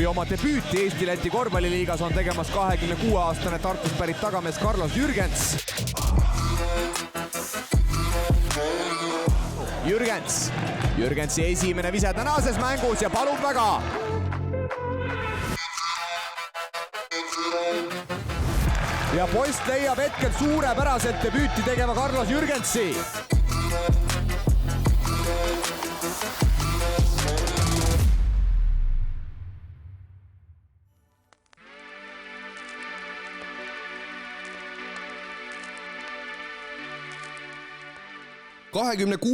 oma debüüti Eesti-Läti korvpalliliigas on tegemas 26-aastane Tartust pärit tagamees Carlos Jürgens. Jürgensi esimene vise tänases mängus ja palub väga. Ja post leiab hetkel suurepäraselt debüüti tegeva Carlos Jürgensi.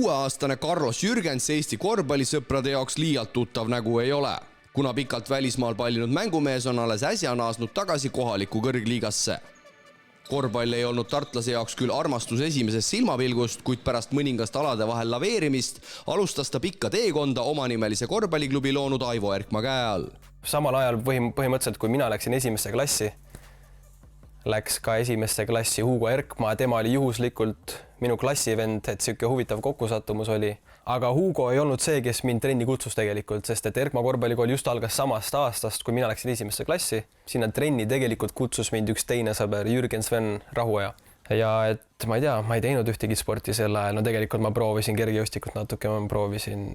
aastane Carlos Jürgens Eesti korvpallisõprade jaoks liialt tuttav nägu ei ole, kuna pikalt välismaal pallinud mängumees on alles äsja naasnud tagasi kohaliku kõrgliigasse. Korvpall ei olnud tartlase jaoks küll armastus esimesest silmapilgust, kuid pärast mõningast alade vahel laveerimist alustas ta pikka teekonda omanimelise korvpalliklubi loonud Aivo Erkma käe all. Samal ajal põhimõtteliselt, kui mina läksin esimesse klassi, läks ka esimesse klassi Hugo Erkma, tema oli juhuslikult minu klassivend, et siuke huvitav kokkusattumus oli. Aga Hugo ei olnud see, kes mind trenni kutsus tegelikult, sest et Erkma korvpallikool just algas samast aastast, kui mina läksin esimesse klassi. Sinna trenni tegelikult kutsus mind üks teine sõber, Jürgen Sven Rahuaja. Ja et ma ei teinud ühtegi sporti sel ajal. No tegelikult ma proovisin kergejõustikut natuke, ma proovisin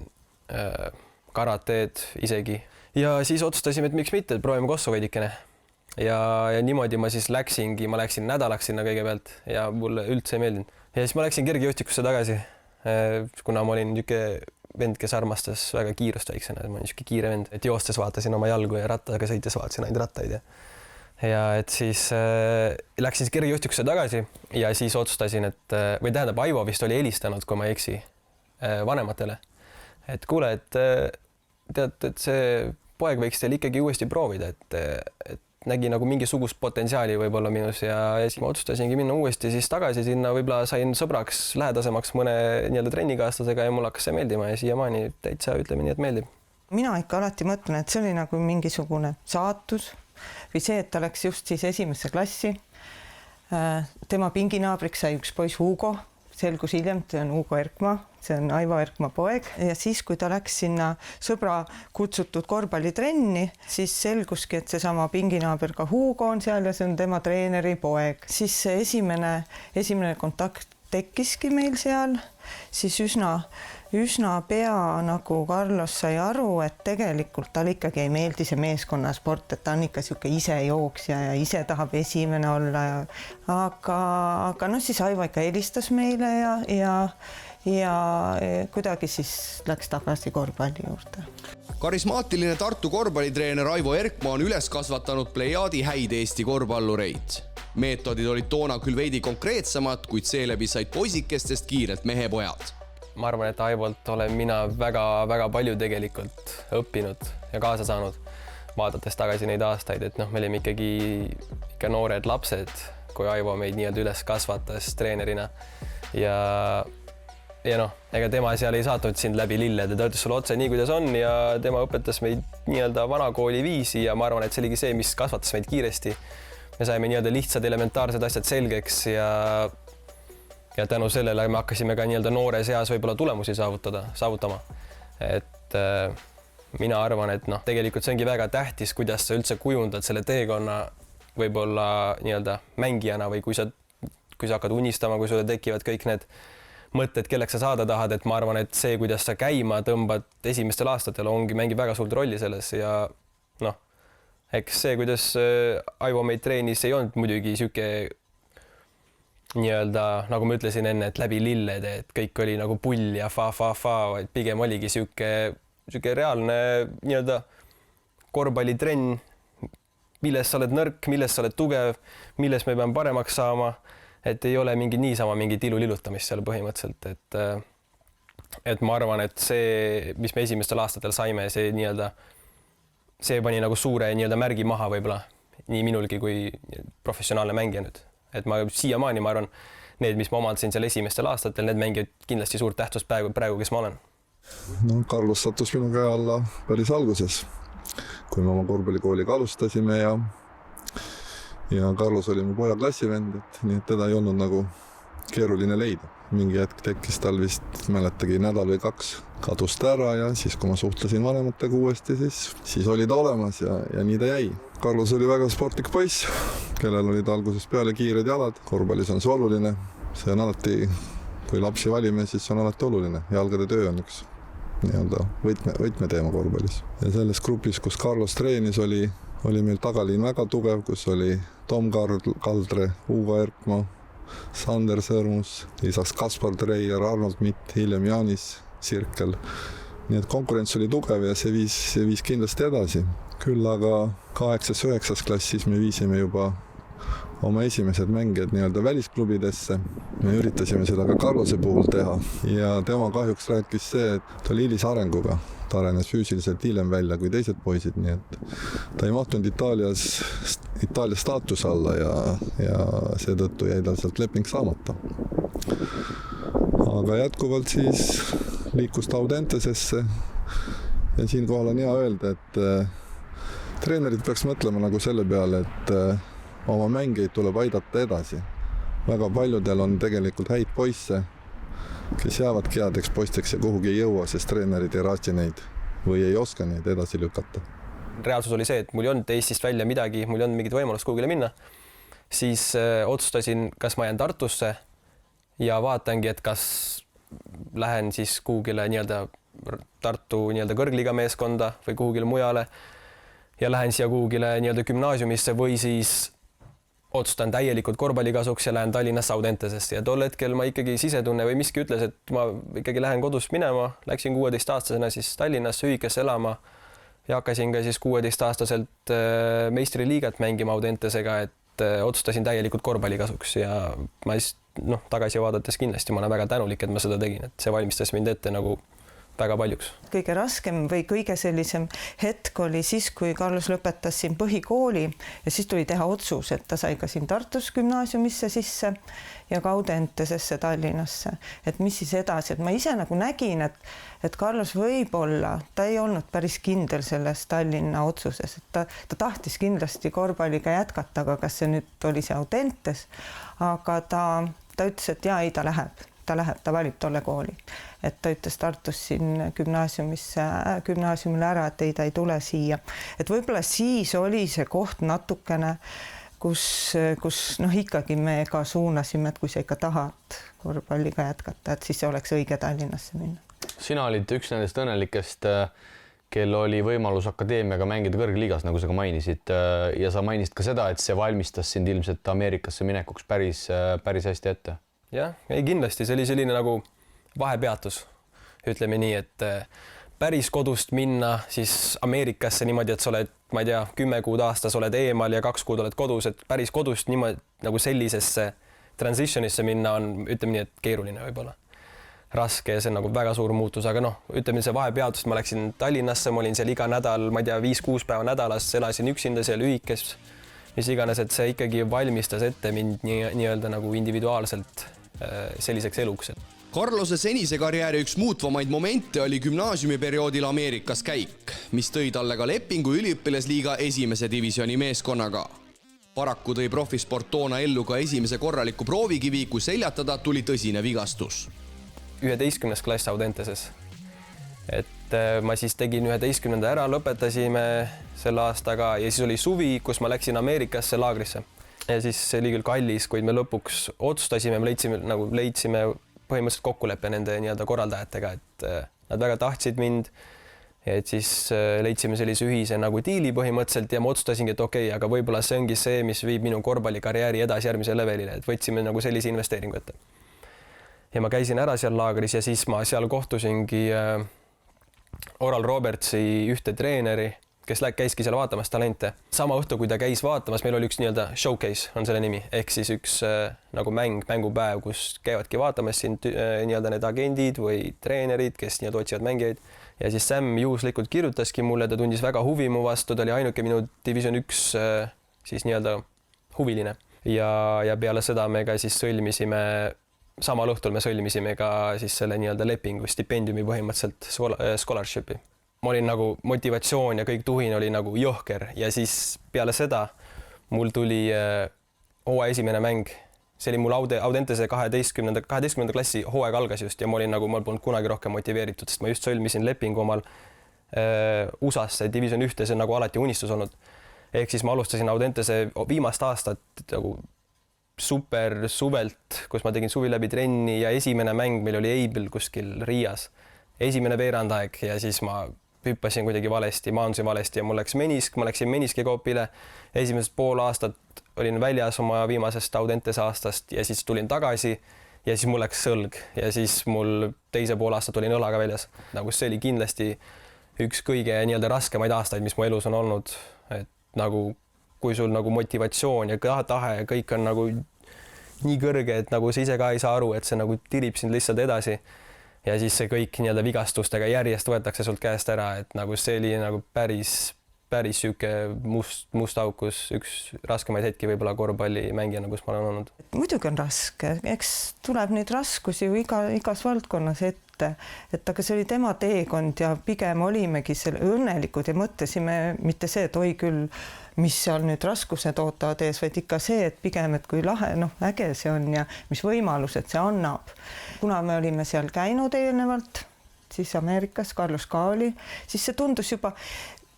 karateed isegi. Ja siis otsustasime, et miks mitte, et proovime kossu veidikene. Ja niimoodi ma siis läksin nädalaks sinna kõigepealt ja mulle üldse ei meeldinud. Ja siis ma läksin kergejõustikusse tagasi, kuna ma olin niisugune vend, kes armastas väga kiirust väiksena, ma olin niisugune kiire vend, et joostes vaatasin oma jalgu ja rattaga sõites vaatasin ainult rattaid. Ja et siis läksin kergejõustikusse tagasi ja siis otsustasin, et Aivo vist oli helistanud, kui ma ei eksi, vanematele. Et kuule, et see poeg võiks teil ikkagi uuesti proovida, et nägi nagu mingisugust potentsiaali võib-olla minus ja siis ma otsustasingi minna uuesti siis tagasi sinna, võib-olla sain sõbraks lähedasemaks mõne trennikaaslasega ja mul hakkas see meeldima ja siiamaani täitsa ütleme nii, et meeldib. Mina ikka alati mõtlen, et see oli nagu mingisugune saatus või see, et ta läks just siis esimesse klassi. Tema pinginaabriks sai üks poiss Hugo, selgus hiljem, see on Hugo Erkma, see on Aivo Erkma poeg ja siis, kui ta läks sinna sõbra kutsutud korvpallitrenni, siis selguski, et seesama pinginaaber ka Hugo on seal ja see on tema treeneri poeg. Siis see esimene kontakt tekkiski meil seal, siis üsna pea nagu Carlos sai aru, et tegelikult tal ikkagi ei meeldi see meeskonnasport, et ta on ikka siuke ise jooksja ja ise tahab esimene olla. Aga siis Aivo ikka helistas meile ja kuidagi siis läks tagasi korvpalli juurde. Karismaatiline Tartu korvpallitreener Aivo Erkma on üles kasvatanud plejaadi häid Eesti korvpallureid. Meetodid olid toona küll veidi konkreetsemad, kuid seeläbi said poisikestest kiirelt mehepojad. Ma arvan, et Aivolt olen mina väga palju tegelikult õppinud ja kaasa saanud, vaadates tagasi neid aastaid, et me olime ikka noored lapsed, kui Aivo meid üles kasvatas treenerina ja ega tema seal ei saatnud sind läbi lillede, ta ütles sulle otse nii, kuidas on ja tema õpetas meid vanakooli viisi ja ma arvan, et see oligi see, mis kasvatas meid kiiresti. Me saime lihtsad elementaarsed asjad selgeks ja tänu sellele me hakkasime ka noores eas võib-olla tulemusi saavutama. Et mina arvan, et tegelikult see ongi väga tähtis, kuidas sa üldse kujundad selle teekonna võib-olla mängijana või kui sa hakkad unistama, kui sulle tekivad kõik need mõtted, kelleks sa saada tahad, et ma arvan, et see, kuidas sa käima tõmbad esimestel aastatel, mängib väga suurt rolli selles ja eks see, kuidas Aivo meid treenis, ei olnud muidugi siuke nagu ma ütlesin enne, et läbi lillede, et kõik oli nagu pull ja fa, vaid pigem oligi siuke reaalne korvpallitrenn, milles sa oled nõrk, milles sa oled tugev, milles me peame paremaks saama, et ei ole mingit ilulilutamist seal põhimõtteliselt, et ma arvan, et see, mis me esimestel aastatel saime, see pani nagu suure märgi maha võib-olla nii minulgi kui professionaalne mängija nüüd. Et ma siiamaani, ma arvan, need, mis ma omandasin seal esimestel aastatel, need mängivad kindlasti suurt tähtsust praegu, kes ma olen. Carlos sattus minu käe alla päris alguses, kui me oma korvpallikooliga alustasime ja Carlos oli mu poja klassivend, nii et teda ei olnud nagu keeruline leida. Mingi hetk tekkis tal vist, mäletagi nädal või 2, kadus ta ära ja siis, kui ma suhtlesin vanematega uuesti, siis oli ta olemas ja nii ta jäi. Carlos oli väga sportlik poiss, kellel olid algusest peale kiired jalad. Korvpallis on see oluline. See on alati, kui lapsi valime, siis on alati oluline. Jalgade töö on üks nii-öelda võtmeteema korvpallis. Ja selles grupis, kus Carlos treenis, oli meil tagaliin väga tugev, kus oli Tom Kaldre, Ugo Erkma, Sander Sõrmus, lisaks Kaspar Treier, Arnold Mitt, hiljem Jaanis Sirkel. Nii et konkurents oli tugev ja see viis kindlasti edasi. Küll aga 8.-9. klassis me viisime juba oma esimesed mängijad nii-öelda välisklubidesse. Me üritasime seda ka Carlose puhul teha ja tema kahjuks rääkis see, et ta oli hilis arenguga. Ta arenes füüsiliselt hiljem välja kui teised poisid, nii et ta ei mahtunud Itaalia staatuse alla ja seetõttu jäi tal sealt leping saamata. Aga jätkuvalt siis liikus ta Audentesesse ja siinkohal on hea öelda, et treenerid peaks mõtlema nagu selle peale, et oma mängeid tuleb aidata edasi. Väga paljudel on tegelikult häid poisse, kes jäävadki headeks poisteks ja kuhugi ei jõua, sest treenerid ei raatsi neid või ei oska neid edasi lükata. Reaalsus oli see, et mul ei olnud Eestist välja midagi, mul ei olnud mingit võimalust kuhugile minna. Siis otsustasin, kas ma jään Tartusse ja vaatangi, et kas lähen siis kuhugile nii-öelda Tartu nii-öelda kõrgliiga meeskonda või kuhugile mujale ja lähen siia kuhugile nii-öelda gümnaasiumisse või siis otsustan täielikult korvpalli kasuks ja lähen Tallinnasse Audentesesse ja tol hetkel ma ikkagi sisetunne või miski ütles, et ma ikkagi lähen kodust minema, läksin 16-aastasena siis Tallinnasse ühikesse elama ja hakkasin ka siis 16-aastaselt meistriliigat mängima Audentesega, et otsustasin täielikult korvpalli kasuks ja ma siis tagasi vaadates kindlasti ma olen väga tänulik, et ma seda tegin, et see valmistas mind ette nagu väga paljuks. Kõige raskem või kõige sellisem hetk oli siis, kui Carlos lõpetas siin põhikooli ja siis tuli teha otsus, et ta sai ka siin Tartus gümnaasiumisse sisse ja ka Audentesesse Tallinnasse. Et mis siis edasi, et ma ise nagu nägin, et Carlos võib-olla, ta ei olnud päris kindel selles Tallinna otsuses, et ta tahtis kindlasti korvpalliga jätkata, aga kas see nüüd oli see Audentes, aga ta ütles, et jaa, ei, ta läheb, ta valib tolle kooli. Et ta ütles Tartus siin gümnaasiumile ära, et ei, ta ei tule siia. Et võib-olla siis oli see koht natukene, kus ikkagi me ka suunasime, et kui sa ikka tahad korvpalliga jätkata, et siis see oleks õige Tallinnasse minna. Sina olid üks nendest õnnelikest, kel oli võimalus akadeemiaga mängida kõrgliigas, nagu sa ka mainisid. Ja sa mainisid ka seda, et see valmistas sind ilmselt Ameerikasse minekuks päris hästi ette. Jah, ei kindlasti, see oli selline nagu vahepeatus, ütleme nii, et päris kodust minna siis Ameerikasse niimoodi, et sa oled, ma ei tea, 10 kuud aastas oled eemal ja 2 kuud oled kodus, et päris kodust niimoodi nagu sellisesse transitionisse minna on, ütleme nii, et keeruline võib-olla. Raske, see on nagu väga suur muutus, aga ütleme see vahepeatust, ma läksin Tallinnasse, ma olin seal iga nädal, ma ei tea, 5-6 päeva nädalas, elasin üksinda seal ühikes, mis iganes, et see ikkagi valmistas ette mind nii-öelda nagu individuaalselt selliseks eluks. Carlose senise karjääri üks muutvamaid momente oli gümnaasiumiperioodil Ameerikas käik, mis tõi talle ka lepingu üliõpilasliiga 1. divisjoni meeskonnaga. Paraku tõi profisport toona ellu ka esimese korraliku proovikivi, kui seljatada tuli tõsine vigastus. 11. klass Audenteses. Et ma siis tegin 11. ära, lõpetasime selle aastaga ja siis oli suvi, kus ma läksin Ameerikasse laagrisse. Ja siis see oli küll kallis, kuid me lõpuks otsustasime, me leidsime põhimõtteliselt kokkuleppe nende nii-öelda korraldajatega, et nad väga tahtsid mind, et siis leidsime sellise ühise nagu diili põhimõtteliselt ja ma otsustasingi, et okei, aga võib-olla see ongi see, mis viib minu korvpallikarjääri edasi järgmise levelile, et võtsime nagu sellise investeeringu ette. Ja ma käisin ära seal laagris ja siis ma seal kohtusingi Oral Robertsi ühte treeneri, kes käiski seal vaatamas talente. Sama õhtu, kui ta käis vaatamas, meil oli üks nii-öelda showcase, on selle nimi, ehk siis üks nagu mängupäev, kus käivadki vaatamas siin nii-öelda need agendid või treenerid, kes nii-öelda otsivad mängijaid. Ja siis Sam juhuslikult kirjutaski mulle, ta tundis väga huvi mu vastu, ta oli ainuke minu Division 1 siis nii-öelda huviline. Ja peale seda me ka siis samal õhtul me sõlmisime ka siis selle nii-öelda lepingu, stipendiumi põhimõtteliselt scholarshipi. Ma olin nagu motivatsioon ja kõik tuhin oli nagu jõhker ja siis peale seda mul tuli hooaja esimene mäng see oli mul Audentese 12. klassi hooaeg algas just ja ma polnud kunagi rohkem motiveeritud, sest ma just sõlmisin lepingu omal USA-sse Division 1, see on nagu alati unistus olnud. Ehk siis ma alustasin Audentese viimast aastat nagu super suvelt, kus ma tegin suvi läbi trenni ja esimene mäng meil oli Eibel kuskil Riias. Esimene veerandaeg ja siis ma hüppasin kuidagi valesti, maandusin valesti ja mul läks menisk, ma läksin meniskikoopile. Esimesed pool aastat olin väljas oma viimasest Audentese aastast ja siis tulin tagasi ja siis mul läks sõlg ja siis mul teise pool aastat olin õlaga väljas. Nagu see oli kindlasti üks kõige nii-öelda raskemaid aastaid, mis mu elus on olnud. Et nagu kui sul nagu motivatsioon ja tahe ja kõik on nagu nii kõrge, et nagu sa ise ka ei saa aru, et see nagu tirib sind lihtsalt edasi. Ja siis see kõik nii-öelda vigastustega järjest võetakse sult käest ära, et nagu see oli nagu päris siuke must aukus, üks raskemaid hetki võib-olla korvpallimängijana, kus ma olen olnud. Muidugi on raske, eks tuleb neid raskusi ju igas valdkonnas ette, et aga see oli tema teekond ja pigem olimegi selle õnnelikud ja mõtlesime mitte see, et oi küll, mis seal nüüd raskused ootavad ees, vaid ikka see, et pigem, et kui lahe, äge see on ja mis võimalused see annab. Kuna me olime seal käinud eelnevalt, siis Ameerikas, Carlos ka oli, siis see tundus juba,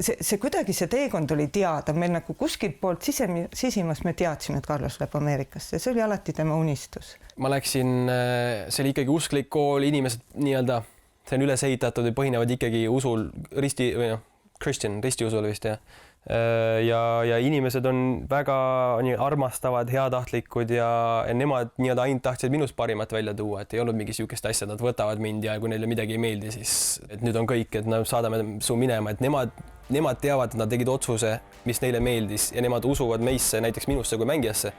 see kuidagi see teekond oli teada, meil nagu kuskilt poolt sisimas me teadsime, et Carlos läheb Ameerikasse, see oli alati tema unistus. Ma läksin, see oli ikkagi usklik kool, inimesed nii-öelda, see on üles ehitatud ja põhinevad ikkagi usul, ristiusul vist ja inimesed on väga armastavad, heatahtlikud ja nemad nii-öelda ainult tahtsid minust parimat välja tuua, et ei olnud mingi siukest asja, nad võtavad mind ja kui neile midagi ei meeldi, siis et nüüd on kõik, et nad saadame su minema, et nemad teavad, et nad tegid otsuse, mis neile meeldis ja nemad usuvad meisse, näiteks minusse kui mängijasse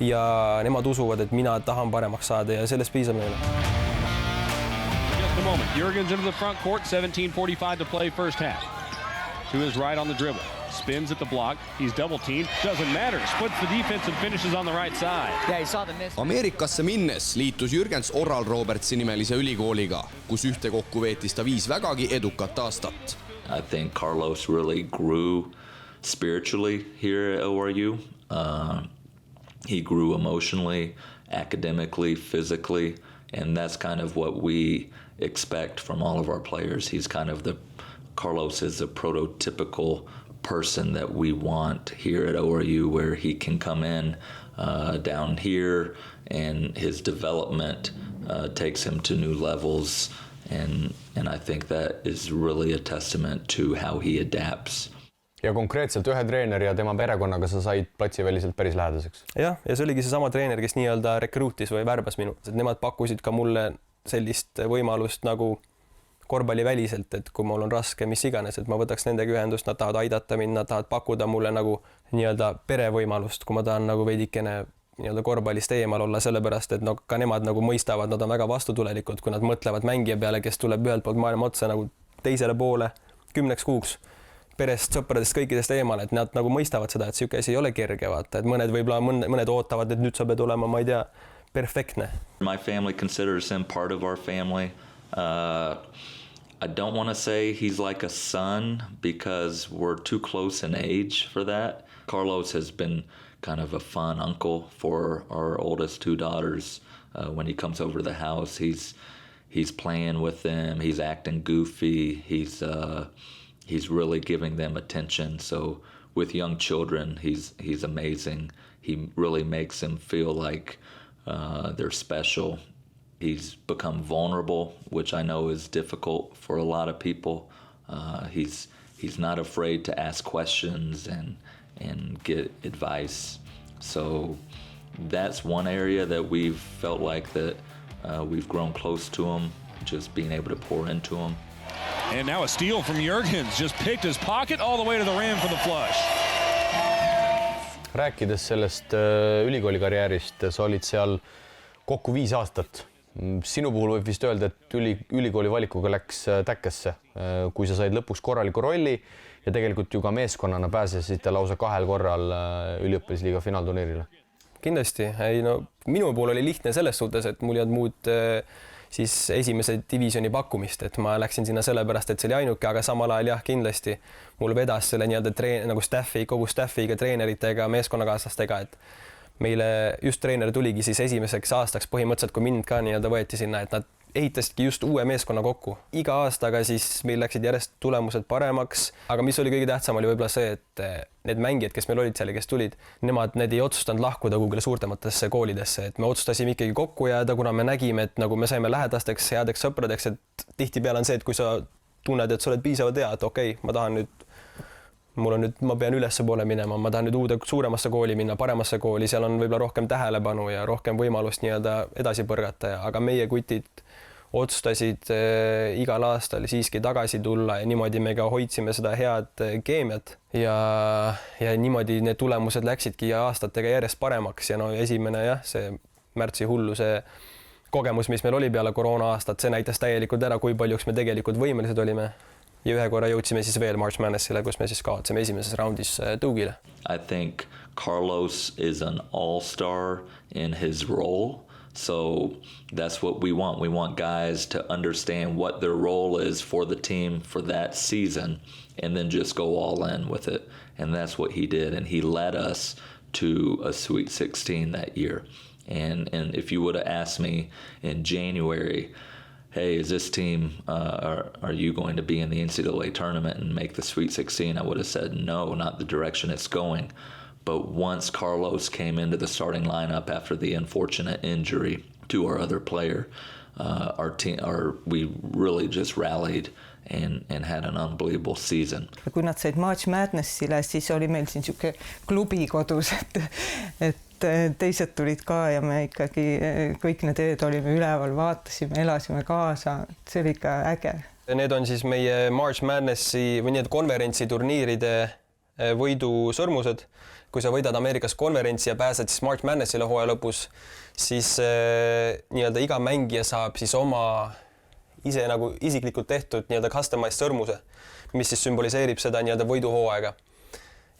ja nemad usuvad, et mina tahan paremaks saada ja sellest piisab meile. Just a moment. Jürgens into the front court, 17:45 to play first half. To his right on the dribble. Spins at the block. He's double teamed. Doesn't matter. Splits the defense and finishes on the right side. Yeah, he saw the miss. Ameerikasse minnes liitus Jürgens Oral Robertsi nimelise ülikooliga, kus ühtekokku veetis ta 5 vägagi edukat aastat. I think Carlos really grew spiritually here at ORU. He grew emotionally, academically, physically, and that's kind of what we expect from all of our players. He's kind of Carlos is a prototypical person that we want here at ORU, where he can come in down here and his development takes him to new levels. And I think that is really a testament to how he adapts. Ja konkreetselt ühe treeneri ja tema perekonnaga sa said platsiväliselt päris lähedaseks. Ja see oligi seesama treener, kes nii-öelda rekruutis või värbas minu. Nemad pakkusid ka mulle sellist võimalust nagu korvpalliväliselt, et kui mul on raske, mis iganes, et ma võtaks nendega ühendust, nad tahavad aidata mind, nad tahavad pakkuda mulle nagu nii-öelda perevõimalust, kui ma tahan nagu veidikene nii-öelda korvpallist eemal olla, sellepärast, et ka nemad nagu mõistavad, nad on väga vastutulelikud, kui nad mõtlevad mängija peale, kes tuleb ühelt poolt maailma otsa nagu teisele poole 10 kuuks perest, sõpradest, kõikidest eemal, et nad nagu mõistavad seda, et siuke asi ei ole kerge, vaata, et mõned ootavad, et nüüd sa pead olema, ma ei tea, perfektne. My family considers him part of our family. I don't want to say he's like a son because we're too close in age for that. Carlos has been kind of a fun uncle for our oldest 2 daughters. When he comes over to the house, he's playing with them. He's acting goofy. He's really giving them attention. So with young children, he's amazing. He really makes them feel like they're special. He's become vulnerable, which I know is difficult for a lot of people. He's not afraid to ask questions and get advice. So that's one area that we've felt like that we've grown close to him, just being able to pour into him. And now a steal from Jürgens, just picked his pocket all the way to the rim for the flush. Rääkides sellest ülikooli karjäärist, sa olid seal kokku 5 aastat. Sinu puhul võib vist öelda, et ülikooli valikuga läks täkkesse, kui sa said lõpuks korraliku rolli ja tegelikult ju ka meeskonnana pääsesite lausa 2 korral üliõpilasliiga finaalturniirile. Kindlasti, minu puhul oli lihtne selles suhtes, et mul ei olnud muud siis esimese divisiooni pakkumist, et ma läksin sinna sellepärast, et see oli ainuke, aga samal ajal jah, kindlasti mul vedas selle nii-öelda kogu staffiga, treeneritega, meeskonnakaaslastega, et meile just treener tuligi siis esimeseks aastaks põhimõtteliselt, kui mind ka nii-öelda võeti sinna, et nad ehitasidki just uue meeskonna kokku. Iga aastaga siis meil läksid järjest tulemused paremaks, aga mis oli kõige tähtsam, oli võib-olla see, et need mängijad, kes meil olid seal ja kes tulid, need ei otsustanud lahkuda kuhugile suurtematesse koolidesse, et me otsustasime ikkagi kokku jääda, kuna me nägime, et nagu me saime lähedasteks, headeks sõpradeks, et tihtipeale on see, et kui sa tunned, et sa oled piisavalt hea, et okei, ma pean ülespoole minema, ma tahan nüüd uude suuremasse kooli minna, paremasse kooli, seal on võib-olla rohkem tähelepanu ja rohkem võimalust nii-öelda edasi põrgata, aga meie kutid otsustasid igal aastal siiski tagasi tulla ja niimoodi me ka hoidsime seda head keemiat ja niimoodi need tulemused läksidki aastatega järjest paremaks ja esimene see märtsi hullu see kogemus, mis meil oli peale koroona aastat, see näitas täielikult ära, kui paljuks me tegelikult võimelised olime. Ja ühe korra jõudsime siis veel March Madnessile, kus me siis kaotsime esimeses raundis Tõugile. I think Carlos is an all-star in his role. So that's what we want. We want guys to understand what their role is for the team for that season and then just go all in with it. And that's what he did. And he led us to a Sweet 16 that year. And if you would have asked me in January, hey, is this team, are you going to be in the NCAA tournament and make the Sweet 16? I would have said no, not the direction it's going. But once Carlos came into the starting lineup after the unfortunate injury to our other player, we really just rallied and had an unbelievable season. Kui nad said March Madnessile, siis oli meil siin siuke klubi kodus, et teised tulid ka ja me ikkagi kõik need ööd olime üleval, vaatasime, elasime kaasa. See oli ikka äge. Need on siis meie March Madnessi või need konverentsiturniiride võidusõrmused. Kui sa võidad Ameerikas konverentsi ja pääsed siis March Madnessile hooaja lõpus, siis nii-öelda iga mängija saab siis oma ise nagu isiklikult tehtud nii-öelda customized sõrmuse, mis siis sümboliseerib seda nii-öelda võiduhooaega.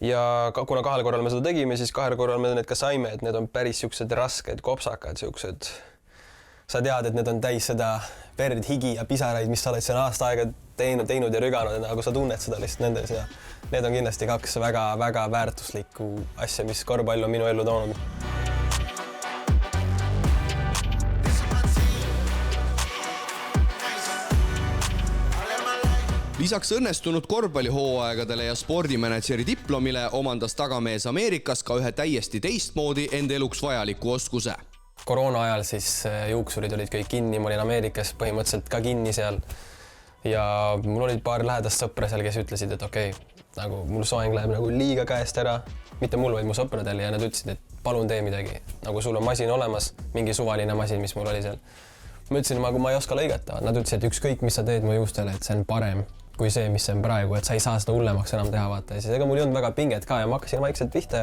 Ja kuna 2 korral me seda tegime, siis 2 korral me need ka saime, et need on päris siuksed rasked kopsakad, siuksed. Sa tead, et need on täis seda verd, higi ja pisaraid, mis sa oled seal aasta aega teinud ja rüganud, aga sa tunned seda lihtsalt nendes ja need on kindlasti 2 väga-väga väärtuslikku asja, mis korvpall on minu ellu toonud. Lisaks õnnestunud korvpallihooaegadele ja spordimänedžeri diplomile omandas tagamees Ameerikas ka ühe täiesti teistmoodi enda eluks vajaliku oskuse. Koroona ajal siis juuksurid olid kõik kinni, ma olin Ameerikas põhimõtteliselt ka kinni seal ja mul olid paar lähedast sõpra seal, kes ütlesid, et okei, nagu mul soeng läheb nagu liiga käest ära, mitte mul, vaid mu sõpradel ja nad ütlesid, et palun tee midagi, nagu sul on masin olemas, mingi suvaline masin, mis mul oli seal. Ma ütlesin, ma ei oska lõigata, nad ütlesid, et ükskõik, mis sa teed mu juustele, et see on parem kui see, mis see on praegu, et sa ei saa seda hullemaks enam teha, vaata. Ja siis ega mul ei olnud väga pinget ka ja ma hakkasin vaikselt pihta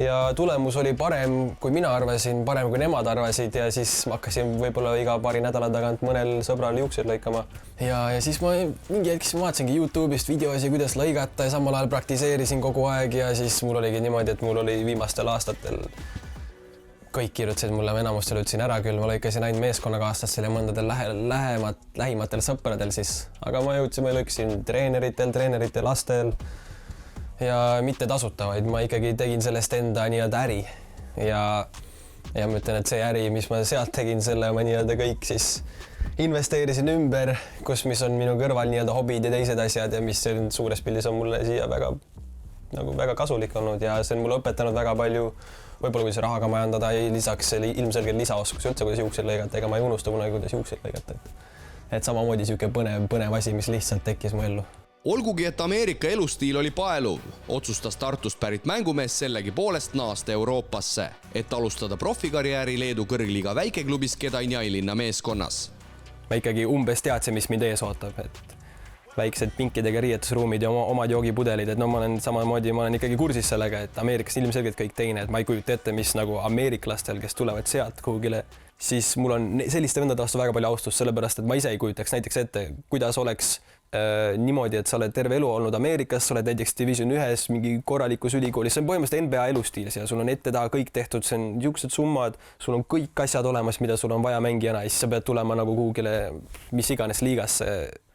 ja tulemus oli parem, kui mina arvasin, parem kui nemad arvasid ja siis ma hakkasin võib-olla iga paari nädala tagant mõnel sõbral juuksed lõikama. Ja siis ma mingi hetk vaatasingi YouTube'ist videosi, kuidas lõigata ja samal ajal praktiseerisin kogu aeg ja siis mul oligi niimoodi, et mul oli viimastel aastatel kõik kirjutasid mulle, enamustel ütlesin ära küll, ma lõikasin ainult meeskonnakaaslastel ja mõndadel lähimatel sõpradel siis. Aga ma lõikasin treeneritel, lastel ja mitte tasuta, vaid ma ikkagi tegin sellest enda nii-öelda äri. Ja ma ütlen, et see äri, mis ma sealt tegin, selle ma nii-öelda kõik siis investeerisin ümber, mis on minu kõrval nii-öelda hobid ja teised asjad ja mis suures pildis on mulle siia väga kasulik olnud ja see on mulle õpetanud väga palju võib-olla kuidas rahaga majandada ja lisaks ilmselgelt lisaoskus üldse, kuidas juukseid lõigata, ega ma ei unusta kunagi, kuidas juukseid lõigata. Et samamoodi siuke põnev asi, mis lihtsalt tekkis mu ellu. Olgugi, et Ameerika elustiil oli paeluv, otsustas Tartust pärit mängumees sellegi poolest naasta Euroopasse, et alustada profikarjääri Leedu kõrgliiga väikeklubis Kėdainiai meeskonnas. Ma ikkagi umbes teadsin, mis mind ees ootab, et väiksed pinkidega riietusruumid ja omad joogipudelid, et ma olen ikkagi kursis sellega, et Ameerikas ilmselgelt kõik teine, et ma ei kujuta ette, mis nagu ameeriklastel, kes tulevad sealt kuhugile, siis mul on selliste vendade vastu väga palju austust, sellepärast, et ma ise ei kujutaks näiteks ette, kuidas oleks niimoodi, et sa oled terve elu olnud Ameerikas, sa oled näiteks Division 1 mingi korralikus ülikoolis, see on põhimõtteliselt NBA elustiilis ja sul on ette taha kõik tehtud, see on niisugused summad, sul on kõik asjad olemas, mida sul on vaja mängijana ja siis sa pead tulema nagu kuhugile mis iganes liigasse.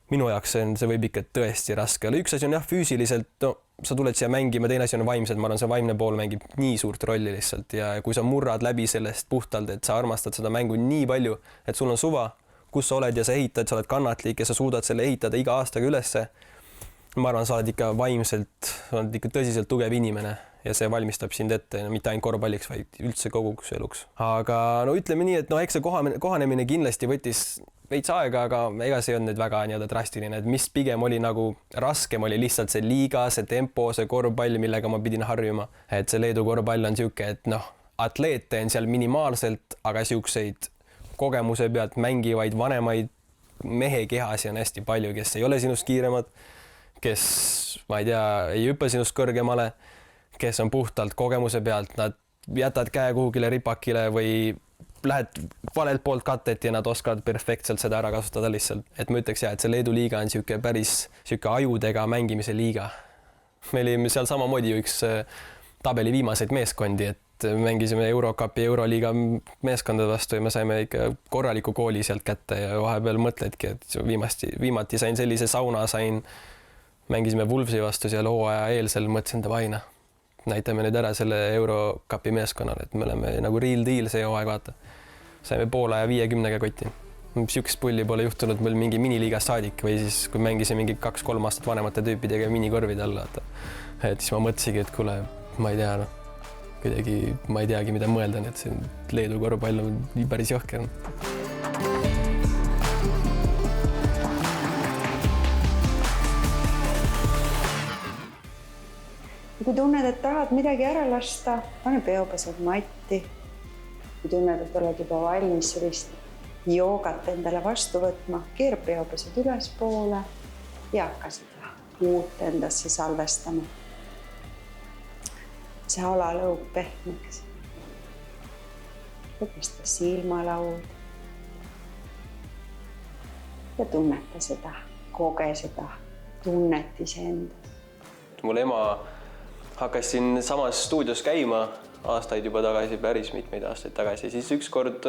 Minu jaoks see võib ikka tõesti raske olla. Üks asi on jah, füüsiliselt, sa tuled siia mängima, teine asi on vaimselt, ma arvan, see vaimne pool mängib nii suurt rolli lihtsalt ja kui sa murrad läbi sellest puhtalt, et sa armastad seda mängu nii palju, et sul on suva, kus sa oled ja sa ehitad, sa oled kannatlik ja sa suudad selle ehitada iga aastaga ülesse. Ma arvan, sa oled ikka vaimselt, sa oled ikka tõsiselt tugev inimene ja see valmistab sind ette, mitte ainult korvpalliks, vaid üldse koguks eluks. Aga no ütleme nii, et eks see kohanemine kindlasti võttis veits aega, aga ega see ei olnud nüüd väga nii-öelda drastiline, et mis pigem oli nagu raskem, oli lihtsalt see liiga, see tempo, see korvpall, millega ma pidin harjuma. Et see Leedu korvpall on siuke, et atleete on seal minimaalselt, aga siukseid kogemuse pealt mängivaid vanemaid mehe kehasi on hästi palju, kes ei ole sinust kiiremad, kes, ma ei tea, ei hüppa sinust kõrgemale, kes on puhtalt kogemuse pealt, nad jätad käe kuhugile ripakile või lähed valelt poolt katet ja nad oskavad perfektselt seda ära kasutada lihtsalt. Et ma ütleks et see Leedu liiga on siuke päris siuke ajudega mängimise liiga. Meil oli seal samamoodi üks tabeli viimaseid meeskondi, et mängisime Eurocupi ja Euroliiga meeskondade vastu ja me saime ikka korraliku kooli sealt kätte ja vahepeal mõtledki, et viimati sain sellise sauna, mängisime Wolvesi vastu seal hooaja eelsel, mõtlesin vaina. Näitame nüüd ära selle Eurocupi meeskonnale, et me oleme nagu real deal see hooaeg, vaata. Saime Poola ja 50-ga kotti. Siukest pulli pole juhtunud meil mingi miniliigas saadik või siis kui mängisime mingi 2-3 aastat vanemate tüüpidega minikorvide all, vaata. Et siis ma mõtlesingi, et kuule, ma ei tea, kuidagi ma ei teagi, mida mõelda, et see Leedu korvpall on nii päris jõhker. Kui tunned, et tahad midagi ära lasta, pane peopesed matti. Kui tunned, et oled juba valmis sellist joogat endale vastu võtma, keerab peopesed üles poole ja hakka seda uut endasse salvestama. See alalõug pehmeks. Lõpesta silmalaud ja tunneta seda, koge seda tunnet iseendas. Mul ema hakkas siin samas stuudios käima aastaid juba tagasi, päris mitmeid aastaid tagasi. Siis ükskord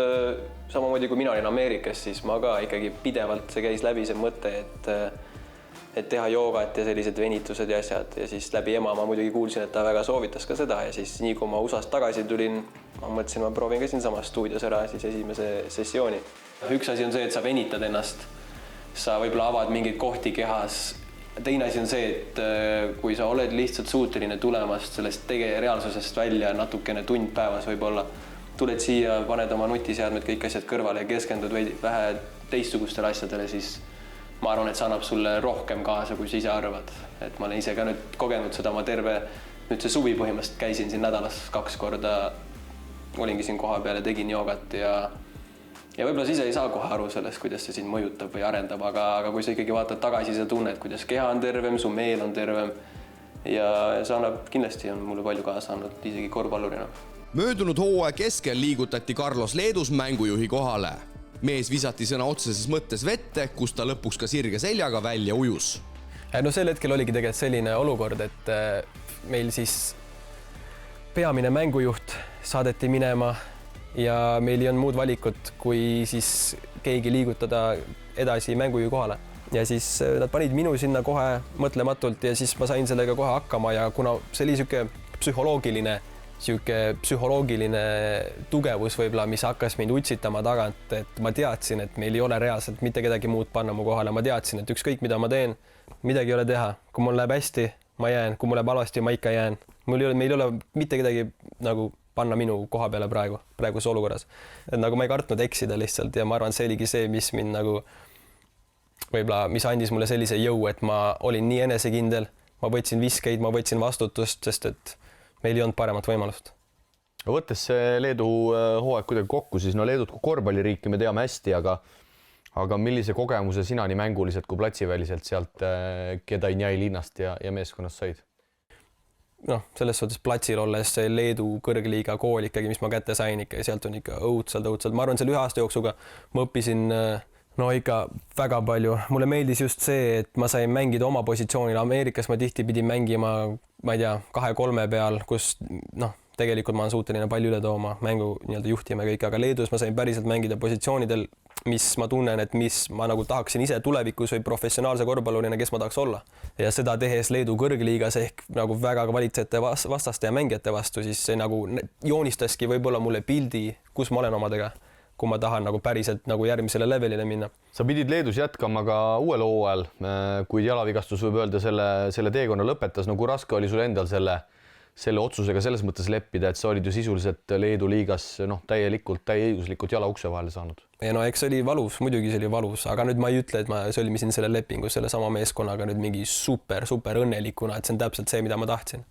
samamoodi kui mina olin Ameerikas, siis ma ka ikkagi pidevalt see käis läbi see mõte, et teha joogat ja sellised venitused ja asjad. Ja siis läbi ema ma muidugi kuulsin, et ta väga soovitas ka seda ja siis nii kui ma USA-st tagasi tulin, ma mõtlesin, ma proovin ka siin samas stuudios ära siis esimese sessiooni. Üks asi on see, et sa venitad ennast, sa võib-olla avad mingeid kohti kehas. Teine asi on see, et kui sa oled lihtsalt suuteline tulemast sellest reaalsusest välja natukene tund päevas võib-olla, tuled siia, paned oma nutiseadmed kõik asjad kõrvale ja keskendud vähe teistsugustele asjadele, siis ma arvan, et see annab sulle rohkem kaasa, kui sa ise arvad. Et ma olen ise ka nüüd kogenud seda, ma nüüd see suvi põhimõtteliselt käisin siin nädalas 2 korda, olingi siin koha peal ja tegin joogat ja võib-olla sa ise ei saa kohe aru sellest, kuidas see sind mõjutab või arendab, aga kui sa ikkagi vaatad tagasi, sa tunned, kuidas keha on tervem, su meel on tervem ja see annab, kindlasti on mulle palju kaasa andnud isegi korvpallurina. Möödunud hooaja keskel liigutati Carlos Leedus mängujuhi kohale. Mees visati sõna otseses mõttes vette, kus ta lõpuks ka sirge seljaga välja ujus. No sel hetkel oligi tegelikult selline olukord, et meil siis peamine mängujuht saadeti minema ja meil ei olnud muud valikut, kui siis keegi liigutada edasi mängujuhi kohale. Ja siis nad panid minu sinna kohe mõtlematult ja siis ma sain sellega kohe hakkama ja kuna see oli siuke psühholoogiline tugevus võib-olla, mis hakkas mind utsitama tagant, et ma teadsin, et meil ei ole reaalselt mitte kedagi muud panna mu kohale. Ma teadsin, et ükskõik mida ma teen, midagi ei ole teha. Kui mul läheb hästi, ma jään. Kui mul läheb halvasti, ma ikka jään. Meil ei ole mitte kedagi nagu panna minu koha peale praeguses olukorras. Et nagu ma ei kartnud eksida lihtsalt ja ma arvan, see oligi see, mis mind nagu võib-olla, mis andis mulle sellise jõu, et ma olin nii enesekindel, ma võtsin viskeid, ma võtsin vastutust, sest et meil ei olnud paremat võimalust. Võttes see Leedu hooaeg kuidagi kokku, siis Leedut kui korvpalliriiki me teame hästi, aga millise kogemuse sina nii mänguliselt kui platsiväliselt sealt Kedainjai linnast ja meeskonnast said? Selles suhtes platsil olles see Leedu kõrgliiga kool ikkagi, mis ma kätte sain ikka ja sealt on ikka õudselt. Ma arvan, selle 1 aasta jooksuga ma õppisin ikka väga palju. Mulle meeldis just see, et ma sain mängida oma positsioonil. Ameerikas ma tihti pidin mängima, ma ei tea, 2-3 peal, kus tegelikult ma olen suuteline palju üle tooma, mängu nii-öelda juhtima ja kõik, aga Leedus ma sain päriselt mängida positsioonidel, mis ma tunnen, et mis ma nagu tahaksin ise tulevikus või professionaalse korvpallurina, kes ma tahaks olla. Ja seda tehes Leedu kõrgliigas ehk nagu väga kvaliteetsete vastaste ja mängijate vastu, siis see nagu joonistaski võib-olla mulle pildi, kus ma olen omadega, kui ma tahan nagu päriselt nagu järgmisele levelile minna. Sa pidid Leedus jätkama ka uuel hooajal, kuid jalavigastus võib öelda selle teekonna lõpetas. No kui raske oli sul endal selle otsusega selles mõttes leppida, et sa olid ju sisuliselt Leedu liigas täieõiguslikult jala ukse vahele saanud? Ja no eks see oli valus, muidugi see oli valus, aga nüüd ma ei ütle, et ma sõlmisin selle lepingu selle sama meeskonnaga nüüd mingi super õnnelikuna, et see on täpselt see, mida ma tahtsin.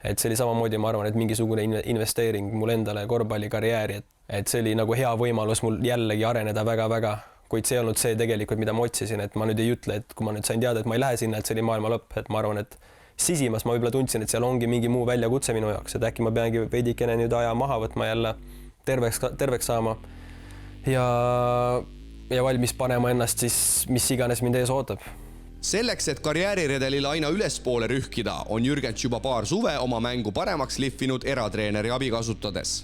Et see oli samamoodi, ma arvan, et mingisugune investeering mul endale korvpallikarjääri, et see oli nagu hea võimalus mul jällegi areneda väga-väga, kuid see ei olnud see tegelikult, mida ma otsisin, et ma nüüd ei ütle, et kui ma nüüd sain teada, et ma ei lähe sinna, et see oli maailma lõpp, et ma arvan, et sisimas ma võib-olla tundsin, et seal ongi mingi muu väljakutse minu jaoks, et äkki ma peangi veidikene nüüd aja maha võtma jälle terveks saama ja valmis panema ennast siis, mis iganes mind ees ootab. Selleks, et karjääriredelil aina ülespoole rühkida, on Jürgens juba paar suve oma mängu paremaks lihvinud eratreeneri abi kasutades.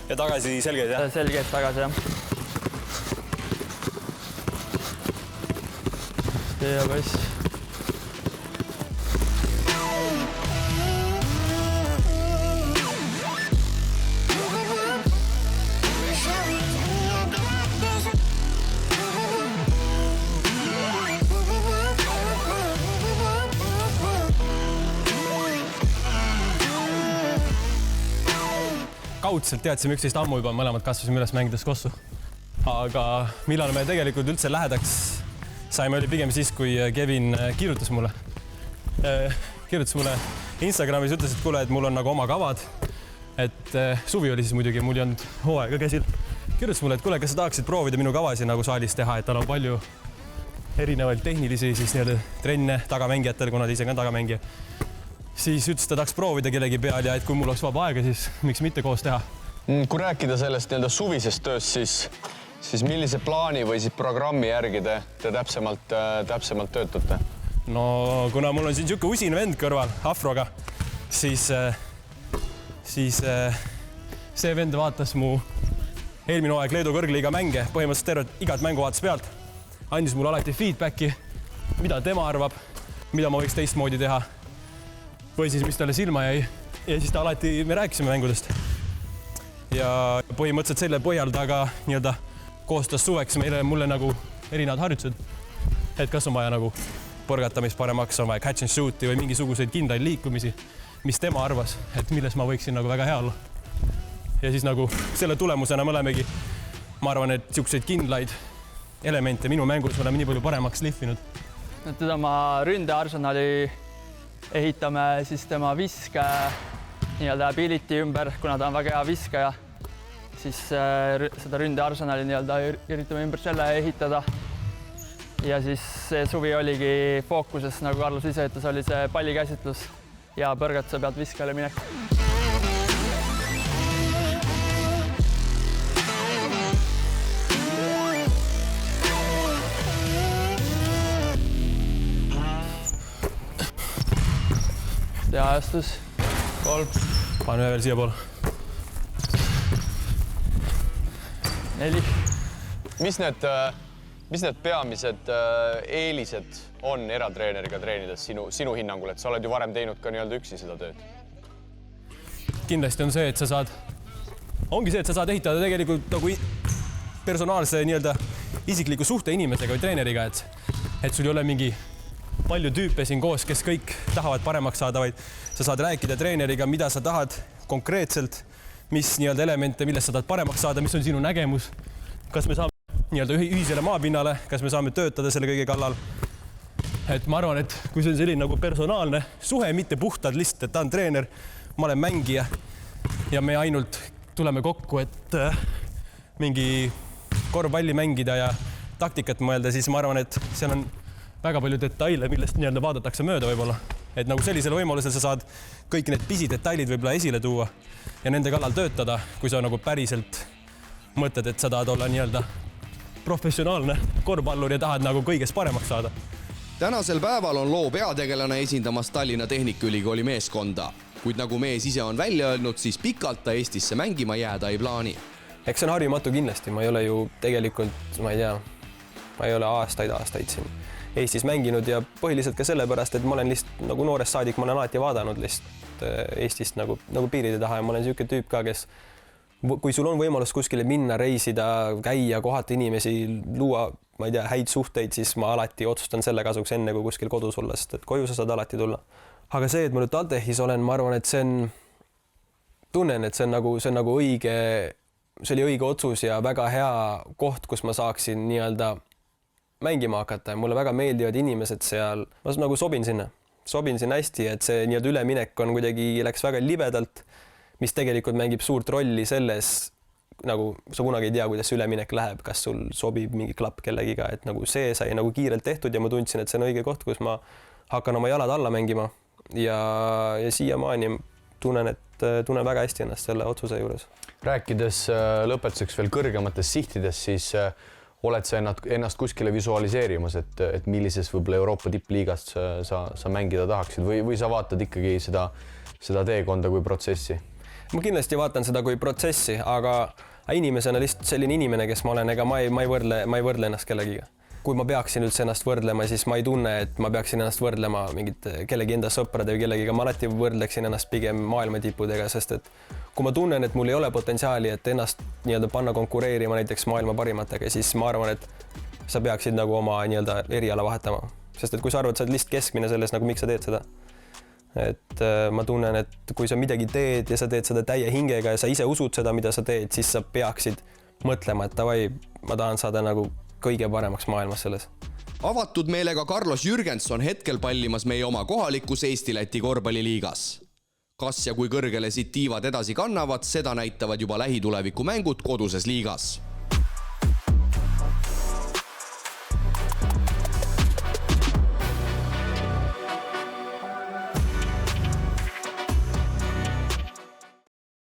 Ja tagasi selged, jah? Selged tagasi, jah. Ja poiss. Kaudselt teadsime üksteist ammu juba, mõlemad kasvasime üles mängides Kossu. Aga millal me tegelikult üldse lähedaks saime, oli pigem siis, kui Kevin kirjutas mulle Instagramis, ütles, et kuule, et mul on nagu oma kavad, et suvi oli siis muidugi, mul ei olnud hooaega käsil. Kirjutas mulle, et kuule, kas sa tahaksid proovida minu kavasid nagu saalis teha, et tal on palju erinevaid tehnilisi siis nii-öelda trenne tagamängijatele, kuna ta ise ka tagamängija. Siis ütles, ta tahaks proovida kellegi peal ja et kui mul oleks vaba aega, siis miks mitte koos teha. Kui rääkida sellest nii-öelda suvisest tööst, siis millise plaani või siis programmi järgi te täpsemalt töötate? No kuna mul on siin siuke usin vend kõrval afroga, siis see vend vaatas mu eelmine aeg Leedu kõrgliiga mänge, põhimõtteliselt igat mängu vaatas pealt, andis mulle alati feedbacki, mida tema arvab, mida ma võiks teistmoodi teha või siis mis talle silma jäi ja siis ta alati, me rääkisime mängudest ja põhimõtteliselt selle põhjal ta ka nii-öelda koostas suveks mulle nagu erinevad harjutused, et kas on vaja nagu põrgatamist paremaks, on vaja catch and shoot'i või mingisuguseid kindaid liikumisi, mis tema arvas, et milles ma võiksin nagu väga hea olla. Ja siis nagu selle tulemusena me olemegi, ma arvan, et siukseid kindlaid elemente minu mängus oleme nii palju paremaks lihvinud. Nüüd oma ründearsenali ehitame siis tema viske nii-öelda ability ümber, kuna ta on väga hea viskaja, siis seda ründearsenali nii-öelda üritame ümber selle ehitada. Ja siis see suvi oligi fookuses, nagu Carlos ise ütles, oli see pallikäsitlus ja põrgatuse pealt viskajale minek. Ja ajastus 3. Panen ühe veel siia poole. 4. Mis need peamised eelised on eratreeneriga treenides sinu hinnangul, et sa oled ju varem teinud ka nii-öelda üksi seda tööd? Kindlasti on see, et sa saad ehitada tegelikult nagu personaalse nii-öelda isikliku suhte inimesega või treeneriga, et sul ei ole mingi palju tüüpe siin koos, kes kõik tahavad paremaks saada, vaid sa saad rääkida treeneriga, mida sa tahad konkreetselt, mis nii-öelda elemente, millest sa tahad paremaks saada, mis on sinu nägemus, kas me saame nii-öelda ühisele maapinnale, kas me saame töötada selle kõige kallal. Et ma arvan, et kui see on selline nagu personaalne suhe, mitte puhtalt lihtsalt, et ta on treener, ma olen mängija ja me ainult tuleme kokku, et mingi korvpalli mängida ja taktikat mõelda, siis ma arvan, et seal on väga palju detaile, millest nii-öelda vaadatakse mööda võib-olla. Et nagu sellisel võimalusel sa saad kõik need pisidetailid võib-olla esile tuua ja nende kallal töötada, kui sa nagu päriselt mõtled, et sa tahad olla nii-öelda professionaalne korvpallur ja tahad nagu kõigest paremaks saada. Tänasel päeval on loo peategelane esindamas Tallinna Tehnikaülikooli meeskonda. kuid nagu mees ise on välja öelnud, siis pikalt ta Eestisse mängima jääda ei plaani. Eks see on harjumatu kindlasti, ma ei ole ju tegelikult, ma ei tea, ma ei ole aastaid siin Eestis mänginud ja põhiliselt ka sellepärast, et ma olen lihtsalt nagu noorest saadik, ma olen alati vaadanud lihtsalt Eestist nagu piiride taha ja ma olen niisugune tüüp ka, kes kui sul on võimalus kuskile minna, reisida, käia, kohata inimesi, luua, ma ei tea, häid suhteid, siis ma alati otsustan selle kasuks enne, kui kuskil kodus olla, sest et koju sa saad alati tulla. Aga see, et ma nüüd TalTechis olen, ma arvan, et tunnen, et see on nagu õige, see oli õige otsus ja väga hea koht, kus ma saaksin nii-öelda mängima hakata ja mulle väga meeldivad inimesed seal, ma nagu sobin sinna hästi, et see nii-öelda üleminek on kuidagi läks väga libedalt, mis tegelikult mängib suurt rolli selles, nagu sa kunagi ei tea, kuidas see üleminek läheb, kas sul sobib mingi klapp kellegiga, et nagu see sai nagu kiirelt tehtud ja ma tundsin, et see on õige koht, kus ma hakkan oma jalad alla mängima ja siiamaani tunnen väga hästi ennast selle otsuse juures. Rääkides lõpetuseks veel kõrgematest sihtidest, siis oled sa ennast kuskile visualiseerimas, et millises võib-olla Euroopa tippliigast sa mängida tahaksid või sa vaatad ikkagi seda teekonda kui protsessi? Ma kindlasti vaatan seda kui protsessi, aga inimesena lihtsalt selline inimene, kes ma olen, ega ma ei võrdle ennast kellegiga. Kui ma peaksin üldse ennast võrdlema, siis ma ei tunne, et ma peaksin ennast võrdlema mingit kellegi enda sõprade või kellegiga. Ma alati võrdleksin ennast pigem maailma tippudega, sest et kui ma tunnen, et mul ei ole potentsiaali, et ennast nii-öelda panna konkureerima näiteks maailma parimatega, siis ma arvan, et sa peaksid nagu oma nii-öelda eriala vahetama. Sest et kui sa arvad, sa oled lihtsalt keskmine selles, nagu miks sa teed seda. Et ma tunnen, et kui sa midagi teed ja sa teed seda täie hingega ja sa ise usud seda, mida sa teed, siis sa peaksid mõtlema, et davai, ma tahan saada nagu kõige paremaks maailmas selles. Avatud meelega Carlos Jürgenson hetkel pallimas meie oma kohalikus Eesti-Läti korvpalliliigas. Kas ja kui kõrgele siit tiivad edasi kannavad, seda näitavad juba lähituleviku mängud koduses liigas.